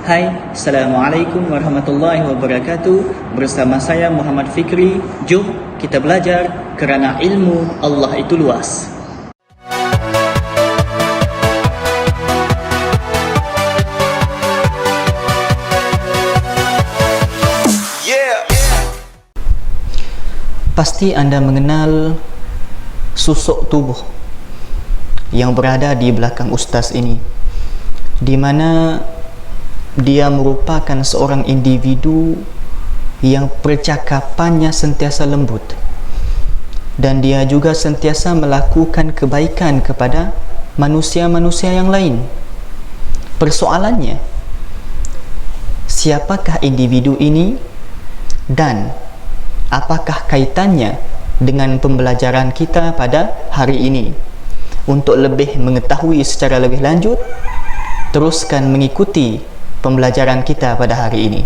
Hai, Assalamualaikum warahmatullahi wabarakatuh. Bersama saya Muhammad Fikri. Jom kita belajar kerana ilmu Allah itu luas. Pasti anda mengenal susuk tubuh yang berada di belakang ustaz ini, di mana dia merupakan seorang individu yang percakapannya sentiasa lembut, dan dia juga sentiasa melakukan kebaikan kepada manusia-manusia yang lain. Persoalannya, siapakah individu ini dan apakah kaitannya dengan pembelajaran kita pada hari ini? Untuk lebih mengetahui secara lebih lanjut, teruskan mengikuti pembelajaran kita pada hari ini.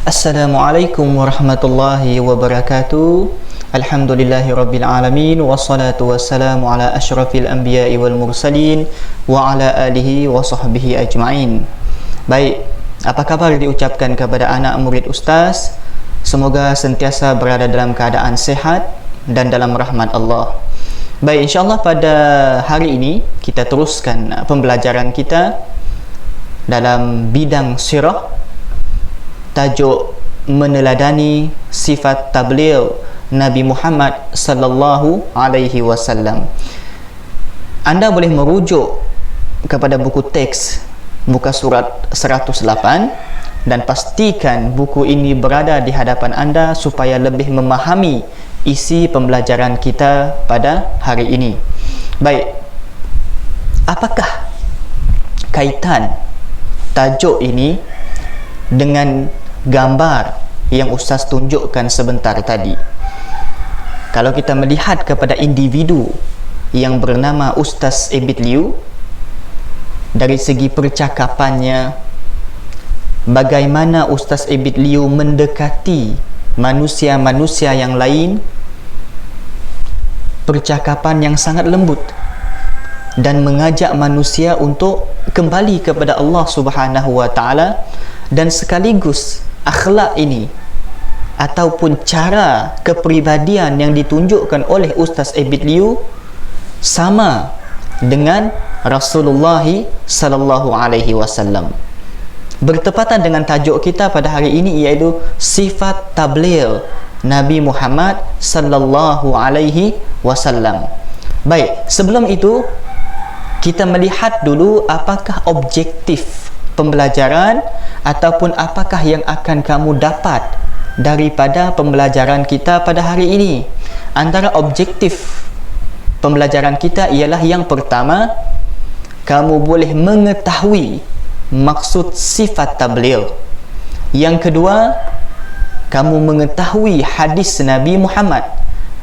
Assalamualaikum warahmatullahi wabarakatuh. Alhamdulillahirabbil alamin, wassalatu wassalamu ala asyrafil anbiya'i wal mursalin wa ala alihi wa sahbihi ajma'in. Baik, apa kabar diucapkan kepada anak murid ustaz? Semoga sentiasa berada dalam keadaan sehat dan dalam rahmat Allah. Baik, insyaAllah pada hari ini kita teruskan pembelajaran kita dalam bidang sirah, tajuk meneladani sifat tabligh Nabi Muhammad sallallahu alaihi wasallam. Anda boleh merujuk kepada buku teks muka surat 108 dan pastikan buku ini berada di hadapan anda supaya lebih memahami isi pembelajaran kita pada hari ini. Baik, apakah kaitan tajuk ini dengan gambar yang ustaz tunjukkan sebentar tadi? Kalau kita melihat kepada individu yang bernama Ustaz Ebit Liu, dari segi percakapannya, bagaimana Ustaz Ebit Liu mendekati manusia-manusia yang lain, percakapan yang sangat lembut dan mengajak manusia untuk kembali kepada Allah Subhanahu wa taala, dan sekaligus akhlak ini ataupun cara kepribadian yang ditunjukkan oleh Ustaz Ebit Liu sama dengan Rasulullah sallallahu alaihi wasallam. Bertepatan dengan tajuk kita pada hari ini, iaitu sifat tabligh Nabi Muhammad sallallahu alaihi wasallam. Baik, sebelum itu kita melihat dulu apakah objektif pembelajaran ataupun apakah yang akan kamu dapat daripada pembelajaran kita pada hari ini. Antara objektif pembelajaran kita ialah yang pertama, kamu boleh mengetahui maksud sifat tabligh. Yang kedua, kamu mengetahui hadis Nabi Muhammad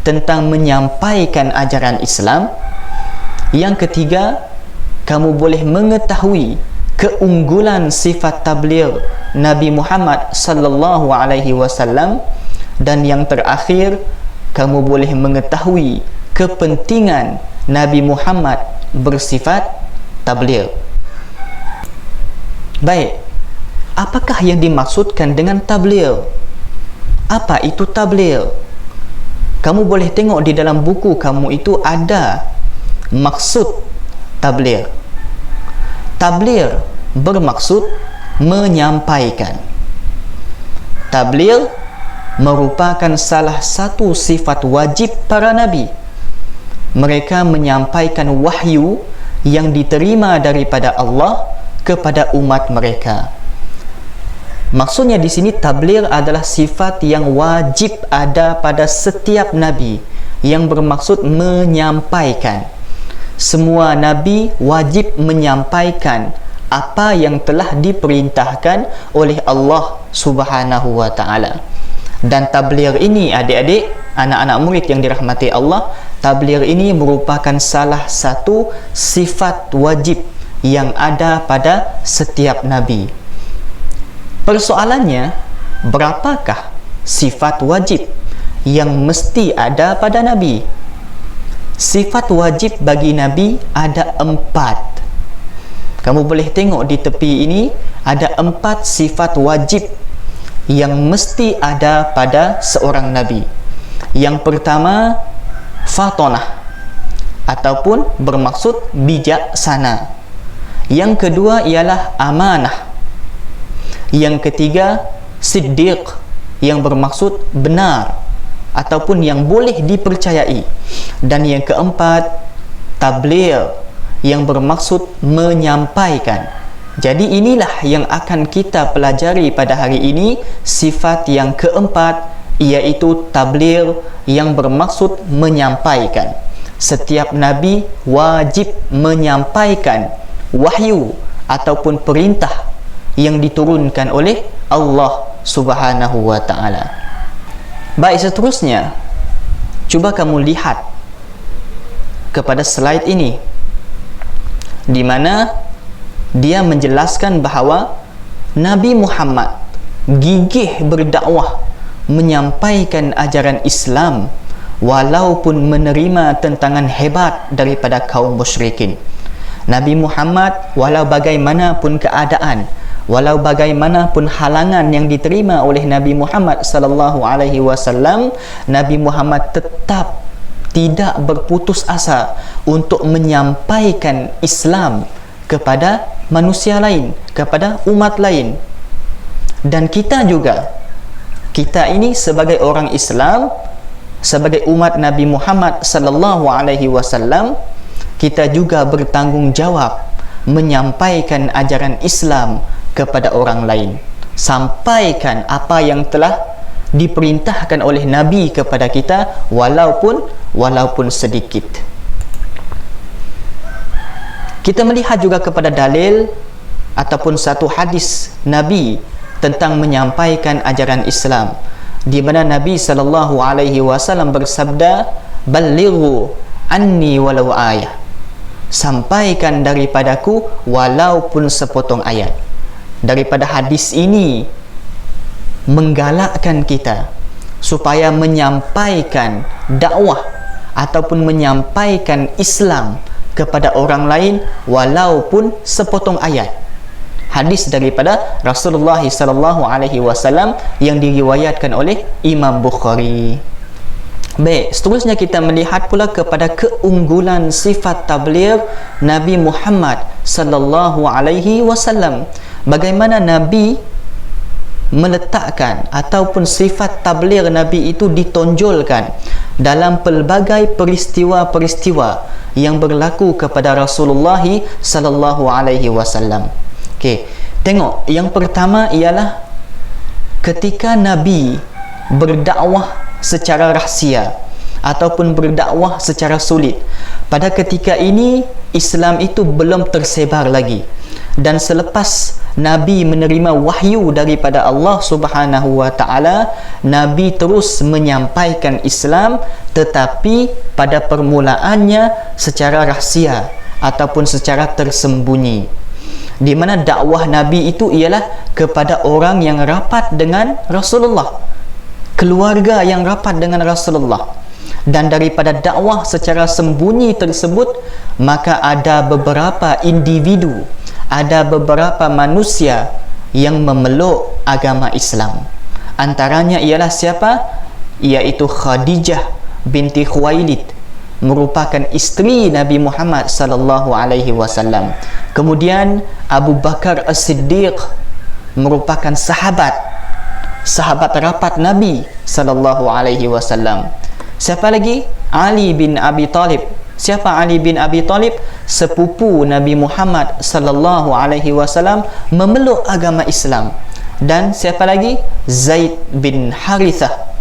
tentang menyampaikan ajaran Islam. Yang ketiga, kamu boleh mengetahui keunggulan sifat tabligh Nabi Muhammad sallallahu alaihi wasallam. Dan yang terakhir, kamu boleh mengetahui kepentingan Nabi Muhammad bersifat tabligh. Baik, apakah yang dimaksudkan dengan tabligh? Apa itu tabligh? Kamu boleh tengok di dalam buku kamu itu ada maksud tabligh. Tabligh bermaksud menyampaikan. Tabligh merupakan salah satu sifat wajib para nabi. Mereka menyampaikan wahyu yang diterima daripada Allah kepada umat mereka. Maksudnya di sini tabligh adalah sifat yang wajib ada pada setiap nabi, yang bermaksud menyampaikan. Semua nabi wajib menyampaikan apa yang telah diperintahkan oleh Allah Subhanahu wa taala. Dan tabligh ini, adik-adik, anak-anak murid yang dirahmati Allah, tabligh ini merupakan salah satu sifat wajib yang ada pada setiap nabi. Persoalannya, berapakah sifat wajib yang mesti ada pada nabi? Sifat wajib bagi Nabi ada 4. Kamu boleh tengok di tepi ini ada 4 sifat wajib yang mesti ada pada seorang Nabi. Yang pertama, fatonah, ataupun bermaksud bijaksana. Yang kedua ialah amanah. Yang ketiga, siddiq, yang bermaksud benar ataupun yang boleh dipercayai. Dan yang keempat, tabligh, yang bermaksud menyampaikan. Jadi inilah yang akan kita pelajari pada hari ini. Sifat yang keempat iaitu tabligh, yang bermaksud menyampaikan. Setiap Nabi wajib menyampaikan wahyu ataupun perintah yang diturunkan oleh Allah Subhanahu wa ta'ala. Baik, seterusnya cuba kamu lihat kepada slide ini, di mana dia menjelaskan bahawa Nabi Muhammad gigih berdakwah, menyampaikan ajaran Islam walaupun menerima tentangan hebat daripada kaum musyrikin. Nabi Muhammad, walau bagaimanapun keadaan, walau bagaimanapun halangan yang diterima oleh Nabi Muhammad sallallahu alaihi wasallam, Nabi Muhammad tetap tidak berputus asa untuk menyampaikan Islam kepada manusia lain, kepada umat lain. Dan kita juga, kita ini sebagai orang Islam, sebagai umat Nabi Muhammad sallallahu alaihi wasallam, kita juga bertanggungjawab menyampaikan ajaran Islam kepada orang lain. Sampaikan apa yang telah diperintahkan oleh Nabi kepada kita, walaupun sedikit. Kita melihat juga kepada dalil ataupun satu hadis Nabi tentang menyampaikan ajaran Islam, di mana Nabi sallallahu alaihi wasallam bersabda, "Ballighu anni walau ayah." Sampaikan daripadaku walaupun sepotong ayat. Daripada hadis ini menggalakkan kita supaya menyampaikan dakwah ataupun menyampaikan Islam kepada orang lain walaupun sepotong ayat. Hadis daripada Rasulullah sallallahu alaihi wasallam yang diriwayatkan oleh Imam Bukhari. Baik, seterusnya kita melihat pula kepada keunggulan sifat tabligh Nabi Muhammad sallallahu alaihi wasallam. Bagaimana Nabi meletakkan ataupun sifat tabligh Nabi itu ditonjolkan dalam pelbagai peristiwa-peristiwa yang berlaku kepada Rasulullah sallallahu alaihi wasallam. Okey, tengok, yang pertama ialah ketika Nabi berdakwah secara rahsia ataupun berdakwah secara sulit. Pada ketika ini Islam itu belum tersebar lagi. Dan selepas Nabi menerima wahyu daripada Allah Subhanahu wa ta'ala, Nabi terus menyampaikan Islam, tetapi pada permulaannya secara rahsia ataupun secara tersembunyi. Di mana dakwah Nabi itu ialah kepada orang yang rapat dengan Rasulullah, keluarga yang rapat dengan Rasulullah. Dan daripada dakwah secara sembunyi tersebut, maka ada beberapa individu, ada beberapa manusia yang memeluk agama Islam. Antaranya ialah siapa? Iaitu Khadijah binti Khuwailid, merupakan isteri Nabi Muhammad sallallahu alaihi wasallam. Kemudian Abu Bakar As-Siddiq, merupakan sahabat rapat Nabi sallallahu alaihi wasallam. Siapa lagi? Ali bin Abi Talib. Siapa Ali bin Abi Talib? Sepupu Nabi Muhammad sallallahu alaihi wasallam, memeluk agama Islam. Dan siapa lagi? Zaid bin Harithah.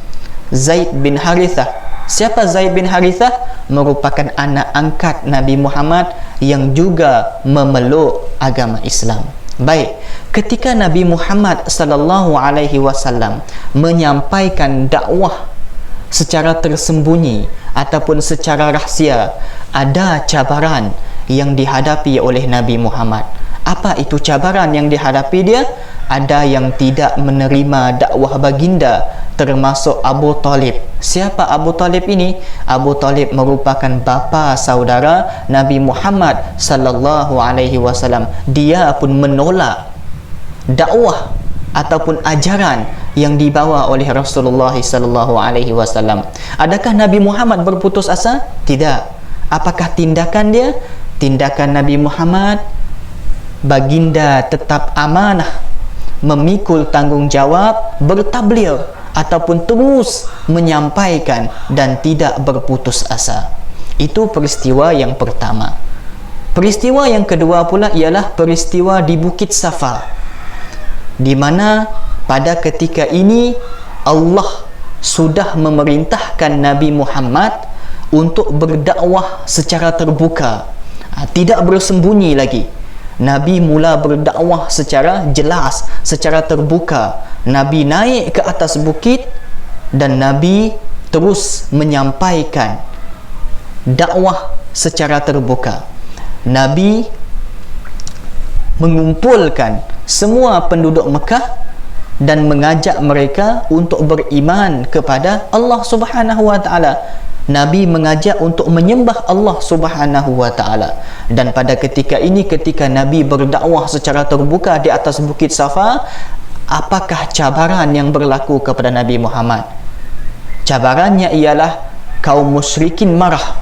Zaid bin Harithah. Siapa Zaid bin Harithah? Merupakan anak angkat Nabi Muhammad yang juga memeluk agama Islam. Baik, ketika Nabi Muhammad sallallahu alaihi wasallam menyampaikan dakwah secara tersembunyi ataupun secara rahsia, ada cabaran yang dihadapi oleh Nabi Muhammad. Apa itu cabaran yang dihadapi dia? Ada yang tidak menerima dakwah baginda termasuk Abu Talib. Siapa Abu Talib ini? Abu Talib merupakan bapa saudara Nabi Muhammad sallallahu alaihi wasallam. Dia pun menolak dakwah ataupun ajaran yang dibawa oleh Rasulullah sallallahu alaihi wasallam. Adakah Nabi Muhammad berputus asa? Tidak. Apakah tindakan dia? Tindakan Nabi Muhammad, baginda tetap amanah, memikul tanggungjawab, bertabligh ataupun terus menyampaikan dan tidak berputus asa. Itu peristiwa yang pertama. Peristiwa yang kedua pula ialah peristiwa di Bukit Safa, di mana pada ketika ini Allah sudah memerintahkan Nabi Muhammad untuk berdakwah secara terbuka, tidak bersembunyi lagi. Nabi mula berdakwah secara jelas, secara terbuka. Nabi naik ke atas bukit dan Nabi terus menyampaikan dakwah secara terbuka. Nabi mengumpulkan semua penduduk Mekah dan mengajak mereka untuk beriman kepada Allah Subhanahu wa taala. Nabi mengajak untuk menyembah Allah Subhanahu wa taala. Dan pada ketika ini, ketika Nabi berdakwah secara terbuka di atas Bukit Safa, apakah cabaran yang berlaku kepada Nabi Muhammad? Cabarannya ialah kaum musyrikin marah.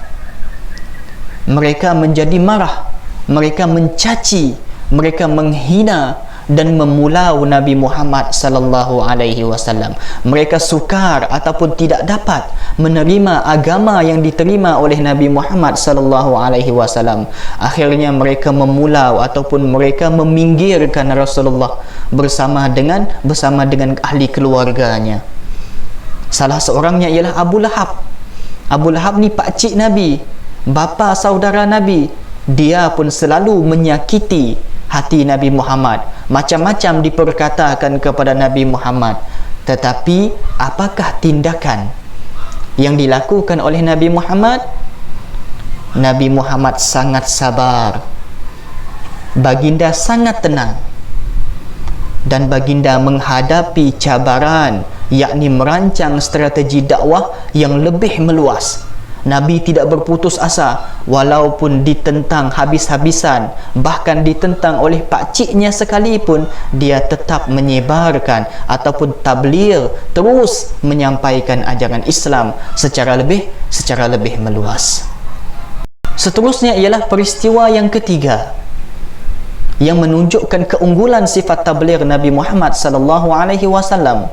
Mereka menjadi marah, mereka mencaci, mereka menghina dan memulau Nabi Muhammad sallallahu alaihi wasallam. Mereka sukar ataupun tidak dapat menerima agama yang diterima oleh Nabi Muhammad sallallahu alaihi wasallam. Akhirnya mereka memulau ataupun mereka meminggirkan Rasulullah bersama dengan ahli keluarganya. Salah seorangnya ialah Abu Lahab. Abu Lahab ni pakcik Nabi, bapa saudara Nabi. Dia pun selalu menyakiti hati Nabi Muhammad, macam-macam diperkatakan kepada Nabi Muhammad. Tetapi apakah tindakan yang dilakukan oleh Nabi Muhammad? Nabi Muhammad sangat sabar, baginda sangat tenang, dan baginda menghadapi cabaran, yakni merancang strategi dakwah yang lebih meluas. Nabi tidak berputus asa walaupun ditentang habis-habisan, bahkan ditentang oleh pakciknya sekalipun. Dia tetap menyebarkan ataupun tabligh, terus menyampaikan ajaran Islam secara lebih meluas. Seterusnya ialah peristiwa yang ketiga yang menunjukkan keunggulan sifat tabligh Nabi Muhammad sallallahu alaihi wasallam,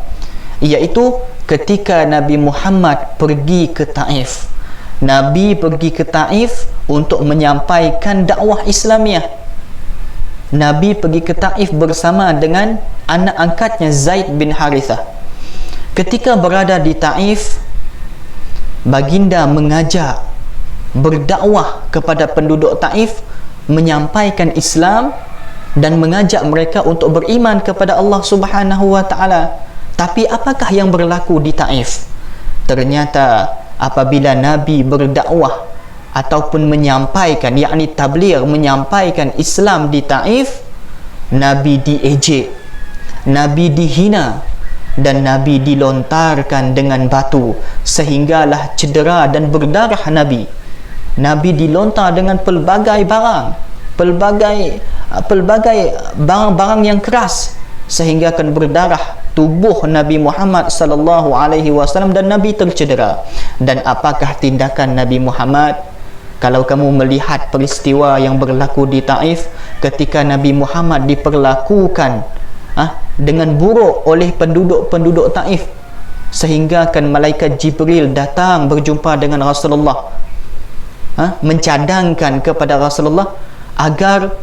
iaitu ketika Nabi Muhammad pergi ke Taif. Nabi pergi ke Taif untuk menyampaikan dakwah Islamiah. Nabi pergi ke Taif bersama dengan anak angkatnya Zaid bin Harithah. Ketika berada di Taif, baginda mengajak berdakwah kepada penduduk Taif, menyampaikan Islam dan mengajak mereka untuk beriman kepada Allah Subhanahu wa taala. Tapi apakah yang berlaku di Taif? Ternyata apabila Nabi berdakwah ataupun menyampaikan, yakni tabligh, menyampaikan Islam di Taif, Nabi diejek, Nabi dihina, dan Nabi dilontarkan dengan batu sehinggalah cedera dan berdarah Nabi. Nabi dilontar dengan pelbagai barang yang keras sehingga akan berdarah tubuh Nabi Muhammad sallallahu alaihi wasallam dan Nabi tercedera. Dan apakah tindakan Nabi Muhammad? Kalau kamu melihat peristiwa yang berlaku di Taif, ketika Nabi Muhammad diperlakukan dengan buruk oleh penduduk Taif, sehingga kan malaikat Jibril datang berjumpa dengan Rasulullah, mencadangkan kepada Rasulullah agar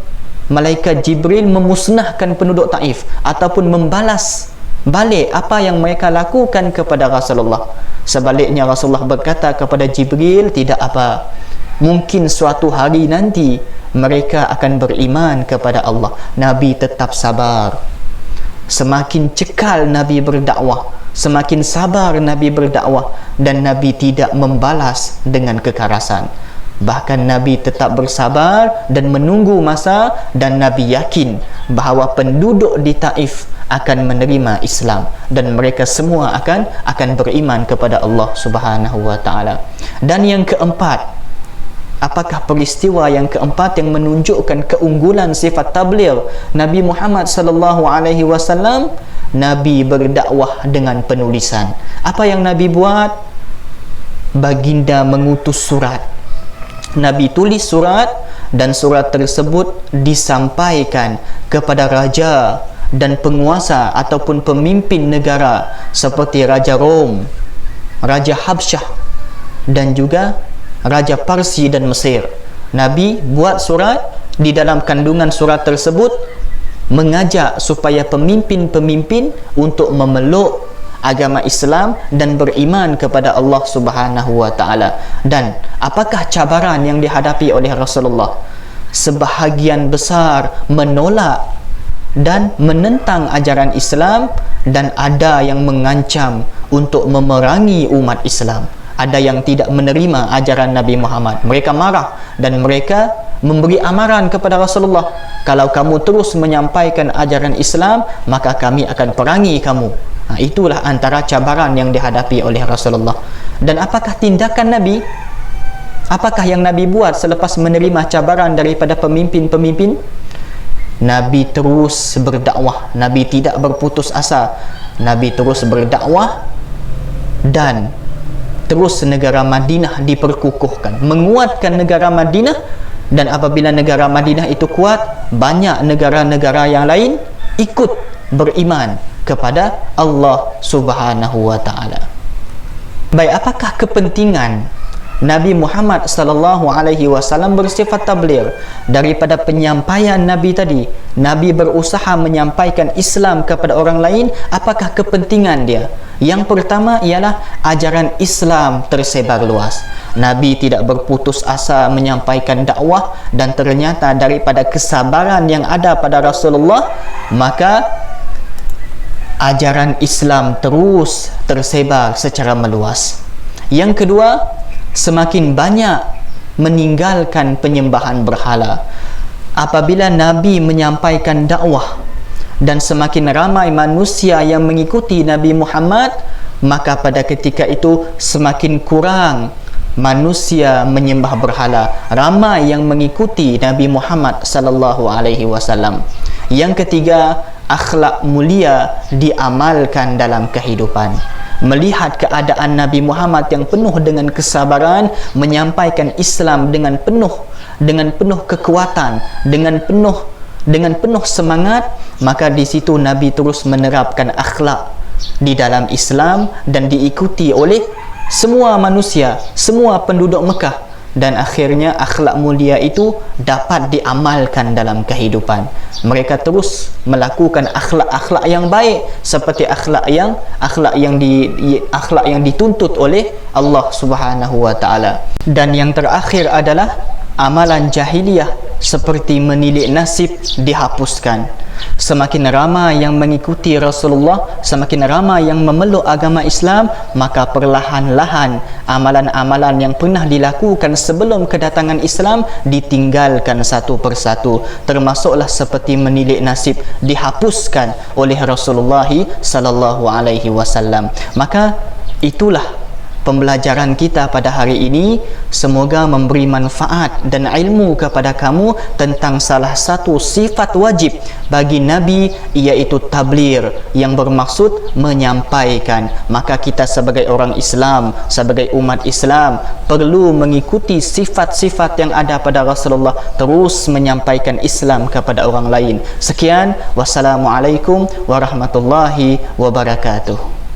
malaikat Jibril memusnahkan penduduk Taif ataupun membalas balik apa yang mereka lakukan kepada Rasulullah. Sebaliknya Rasulullah berkata kepada Jibril, tidak apa, mungkin suatu hari nanti mereka akan beriman kepada Allah. Nabi tetap sabar. Semakin cekal Nabi berdakwah, semakin sabar Nabi berdakwah, dan Nabi tidak membalas dengan kekerasan. Bahkan Nabi tetap bersabar dan menunggu masa, dan Nabi yakin bahawa penduduk di Taif akan menerima Islam dan mereka semua akan beriman kepada Allah Subhanahu wa taala. Dan yang keempat, apakah peristiwa yang keempat yang menunjukkan keunggulan sifat tabligh Nabi Muhammad sallallahu alaihi wasallam? Nabi berdakwah dengan penulisan. Apa yang Nabi buat? Baginda mengutus surat. Nabi tulis surat, dan surat tersebut disampaikan kepada raja dan penguasa ataupun pemimpin negara seperti Raja Rom, Raja Habsyah, dan juga Raja Parsi dan Mesir. Nabi buat surat, di dalam kandungan surat tersebut mengajak supaya pemimpin-pemimpin untuk memeluk agama Islam dan beriman kepada Allah Subhanahu wa taala. Dan apakah cabaran yang dihadapi oleh Rasulullah? Sebahagian besar menolak dan menentang ajaran Islam, dan ada yang mengancam untuk memerangi umat Islam. Ada yang tidak menerima ajaran Nabi Muhammad. Mereka marah dan mereka memberi amaran kepada Rasulullah, kalau kamu terus menyampaikan ajaran Islam, maka kami akan perangi kamu. Itulah antara cabaran yang dihadapi oleh Rasulullah. Dan apakah tindakan Nabi? Apakah yang Nabi buat selepas menerima cabaran daripada pemimpin-pemimpin? Nabi terus berdakwah. Nabi tidak berputus asa. Nabi terus berdakwah, dan terus negara Madinah diperkukuhkan, menguatkan negara Madinah. Dan apabila negara Madinah itu kuat, banyak negara-negara yang lain ikut beriman kepada Allah Subhanahu wa taala. Baik, apakah kepentingan Nabi Muhammad sallallahu alaihi wasallam bersifat tabligh? Daripada penyampaian Nabi tadi, Nabi berusaha menyampaikan Islam kepada orang lain. Apakah kepentingan dia? Yang pertama ialah ajaran Islam tersebar luas. Nabi tidak berputus asa menyampaikan dakwah, dan ternyata daripada kesabaran yang ada pada Rasulullah, maka ajaran Islam terus tersebar secara meluas. Yang kedua, semakin banyak meninggalkan penyembahan berhala. Apabila Nabi menyampaikan dakwah dan semakin ramai manusia yang mengikuti Nabi Muhammad, maka pada ketika itu semakin kurang manusia menyembah berhala. Ramai yang mengikuti Nabi Muhammad sallallahu alaihi wasallam. Yang ketiga, akhlak mulia diamalkan dalam kehidupan. Melihat keadaan Nabi Muhammad yang penuh dengan kesabaran, menyampaikan Islam dengan penuh kekuatan, dengan penuh semangat, maka di situ Nabi terus menerapkan akhlak di dalam Islam dan diikuti oleh semua manusia, semua penduduk Mekah. Dan akhirnya akhlak mulia itu dapat diamalkan dalam kehidupan. Mereka terus melakukan akhlak-akhlak yang baik, seperti akhlak yang dituntut oleh Allah Subhanahu wa taala. Dan yang terakhir adalah amalan jahiliyah seperti menilik nasib dihapuskan. Semakin ramai yang mengikuti Rasulullah, semakin ramai yang memeluk agama Islam, maka perlahan-lahan amalan-amalan yang pernah dilakukan sebelum kedatangan Islam ditinggalkan satu persatu, termasuklah seperti menilik nasib dihapuskan oleh Rasulullah sallallahu alaihi wasallam. Maka itulah pembelajaran kita pada hari ini. Semoga memberi manfaat dan ilmu kepada kamu tentang salah satu sifat wajib bagi Nabi, iaitu tabligh, yang bermaksud menyampaikan. Maka kita sebagai orang Islam, sebagai umat Islam, perlu mengikuti sifat-sifat yang ada pada Rasulullah, terus menyampaikan Islam kepada orang lain. Sekian, wassalamualaikum warahmatullahi wabarakatuh.